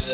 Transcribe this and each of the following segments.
They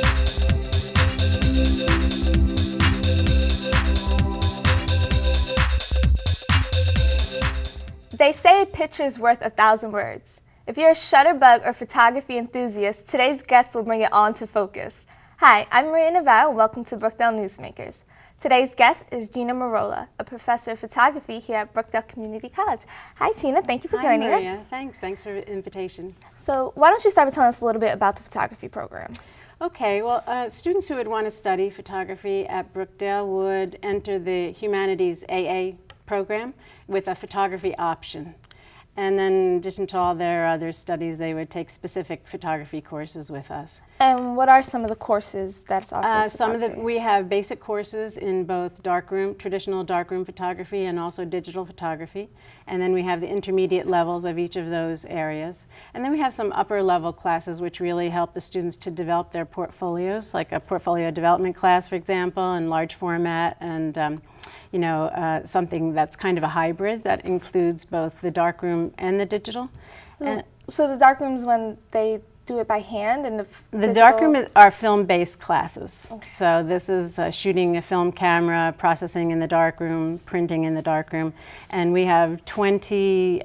say a picture is worth 1,000 words. If you're a shutterbug or photography enthusiast, today's guest will bring it all into focus. Hi, I'm Maria Navarro, and welcome to Brookdale Newsmakers. Today's guest is Geanna Merola, a professor of photography here at Brookdale Community College. Hi, Geanna. Thank you for joining us. Hi, Maria. Thanks for the invitation. So why don't you start by telling us a little bit about the photography program? Okay, well, students who would want to study photography at Brookdale would enter the Humanities AA program with a photography option. And then in addition to all their other studies, they would take specific photography courses with us. And what are some of the courses that's offered? We have basic courses in both traditional darkroom photography and also digital photography. And then we have the intermediate levels of each of those areas. And then we have some upper level classes which really help the students to develop their portfolios, like a portfolio development class, for example, in large format, and something that's kind of a hybrid that includes both the darkroom and the digital. So the darkroom is when they do it by hand, and the darkroom are film-based classes. Okay. So this is shooting a film camera, processing in the darkroom, printing in the darkroom, and we have 20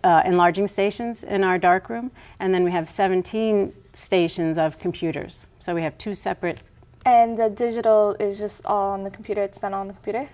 enlarging stations in our darkroom, and then we have 17 stations of computers. So we have two separate. And the digital is just all on the computer? It's done on the computer?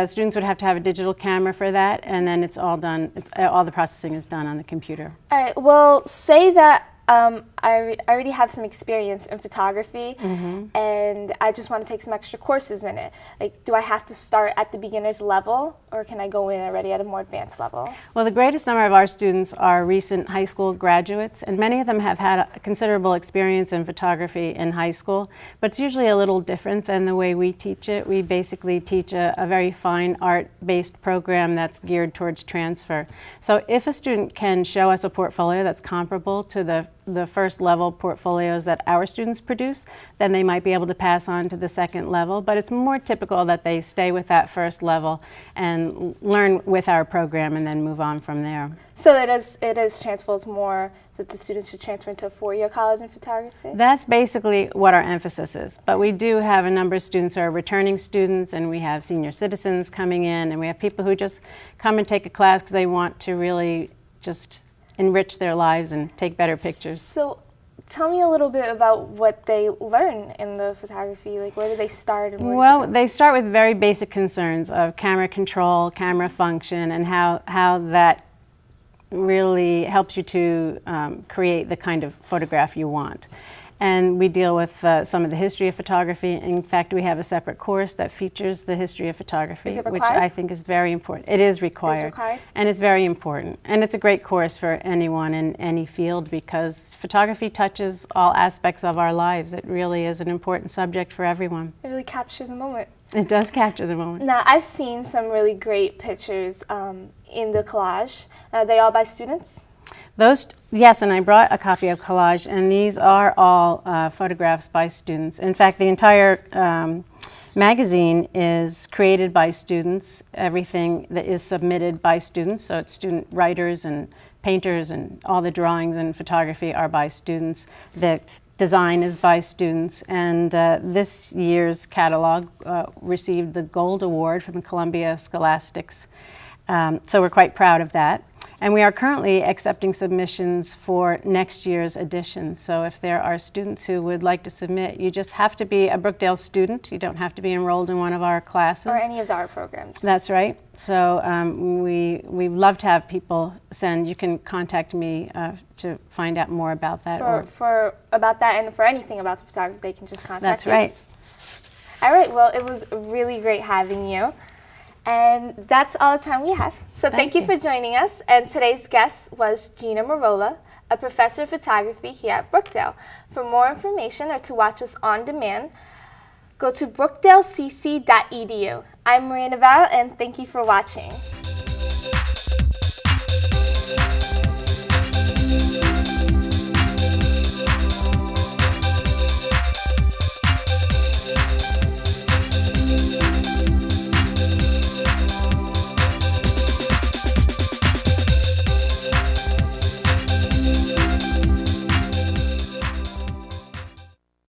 Students would have to have a digital camera for that, and then it's all done. All the processing is done on the computer. All right. Well, say that I already have some experience in photography, and I just want to take some extra courses in it. Like, do I have to start at the beginner's level, or can I go in already at a more advanced level? Well, the greatest number of our students are recent high school graduates, and many of them have had a considerable experience in photography in high school, but it's usually a little different than the way we teach it. We basically teach a very fine art-based program that's geared towards transfer. So if a student can show us a portfolio that's comparable to the first level portfolios that our students produce, then they might be able to pass on to the second level. But it's more typical that they stay with that first level and learn with our program and then move on from there. So it is transfer. It's more that the students should transfer into a 4-year college in photography? That's basically what our emphasis is. But we do have a number of students who are returning students, and we have senior citizens coming in, and we have people who just come and take a class because they want to really just enrich their lives and take better pictures. So tell me a little bit about what they learn in the photography. Like, where do they start? And well, they start with very basic concerns of camera control, camera function, and how that really helps you to create the kind of photograph you want. And we deal with some of the history of photography. In fact, we have a separate course that features the history of photography, which I think is very important. It is required. And it's very important. And it's a great course for anyone in any field because photography touches all aspects of our lives. It really is an important subject for everyone. It really captures the moment. It does capture the moment. Now, I've seen some really great pictures in the collage. Are they all by students? Yes, and I brought a copy of collage, and these are all photographs by students. In fact, the entire magazine is created by students. Everything that is submitted by students, so it's student writers and painters, and all the drawings and photography are by students. The design is by students, and this year's catalog received the Gold Award from Columbia Scholastics. So we're quite proud of that. And we are currently accepting submissions for next year's edition. So if there are students who would like to submit, you just have to be a Brookdale student. You don't have to be enrolled in one of our classes. Or any of our programs. That's right. So we love to have people send. You can contact me to find out more about that. For about that, and for anything about the photography, they can just contact you. That's right. All right. Well, it was really great having you. And that's all the time we have. So thank you for joining us. And today's guest was Geanna Merola, a professor of photography here at Brookdale. For more information or to watch us on demand, go to brookdalecc.edu. I'm Maria Navarro, and thank you for watching.